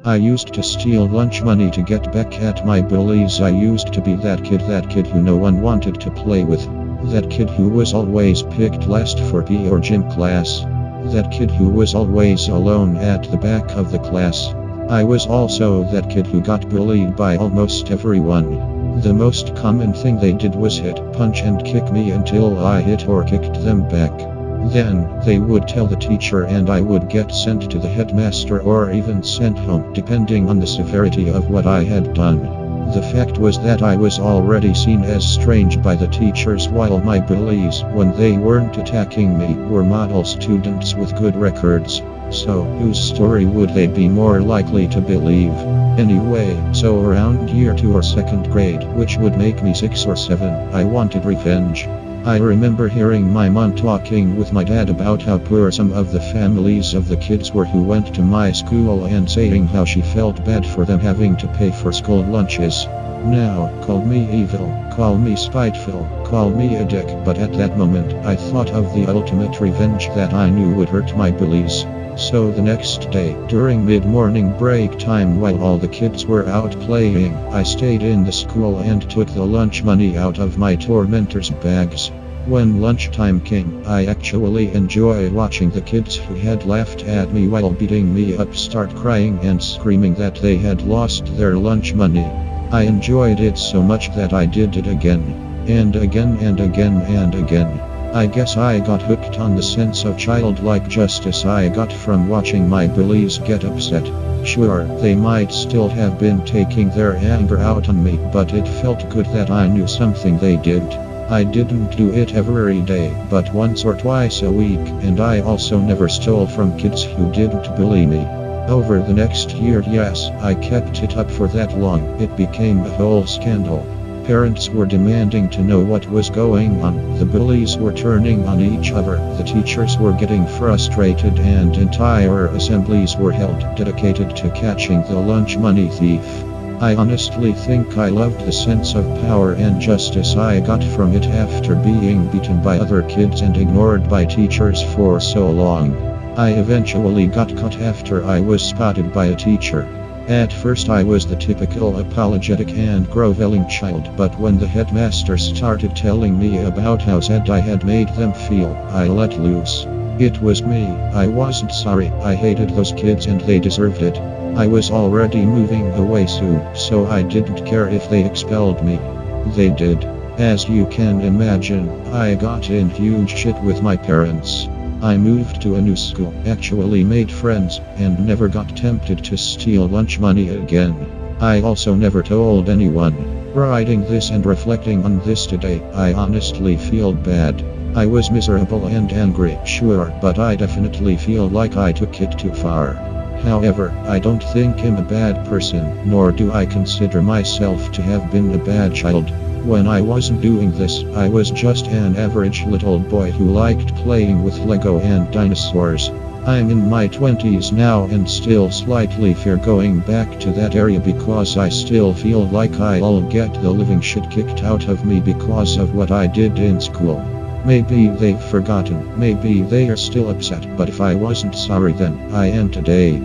I used to steal lunch money to get back at my bullies. I used to be that kid who no one wanted to play with. That kid who was always picked last for PE or gym class. That kid who was always alone at the back of the class. I was also that kid who got bullied by almost everyone. The most common thing they did was hit, punch and kick me until I hit or kicked them back. Then, they would tell the teacher and I would get sent to the headmaster or even sent home, depending on the severity of what I had done. The fact was that I was already seen as strange by the teachers, while my bullies, when they weren't attacking me, were model students with good records. So, whose story would they be more likely to believe? Anyway, so around year 2 or 2nd grade, which would make me 6 or 7, I wanted revenge. I remember hearing my mom talking with my dad about how poor some of the families of the kids were who went to my school, and saying how she felt bad for them having to pay for school lunches. Now, call me evil, call me spiteful, call me a dick, but at that moment, I thought of the ultimate revenge that I knew would hurt my bullies. So the next day, during mid-morning break time while all the kids were out playing, I stayed in the school and took the lunch money out of my tormentors' bags. When lunchtime came, I actually enjoyed watching the kids who had laughed at me while beating me up start crying and screaming that they had lost their lunch money. I enjoyed it so much that I did it again, and again and again and again. I guess I got hooked on the sense of childlike justice I got from watching my bullies get upset. Sure, they might still have been taking their anger out on me, but it felt good that I knew something they did. I didn't do it every day, but once or twice a week, and I also never stole from kids who didn't bully me. Over the next year, yes, I kept it up for that long. It became a whole scandal. Parents were demanding to know what was going on, the bullies were turning on each other, the teachers were getting frustrated, and entire assemblies were held dedicated to catching the lunch money thief. I honestly think I loved the sense of power and justice I got from it after being beaten by other kids and ignored by teachers for so long. I eventually got caught after I was spotted by a teacher. At first I was the typical apologetic and groveling child, but when the headmaster started telling me about how sad I had made them feel, I let loose. It was me, I wasn't sorry, I hated those kids and they deserved it. I was already moving away soon, so I didn't care if they expelled me. They did. As you can imagine, I got in huge shit with my parents. I moved to a new school, actually made friends, and never got tempted to steal lunch money again. I also never told anyone. Writing this and reflecting on this today, I honestly feel bad. I was miserable and angry, sure, but I definitely feel like I took it too far. However, I don't think I'm a bad person, nor do I consider myself to have been a bad child. When I wasn't doing this, I was just an average little boy who liked playing with Lego and dinosaurs. I'm in my 20s now and still slightly fear going back to that area because I still feel like I'll get the living shit kicked out of me because of what I did in school. Maybe they've forgotten, maybe they are still upset, but if I wasn't sorry then, I am today.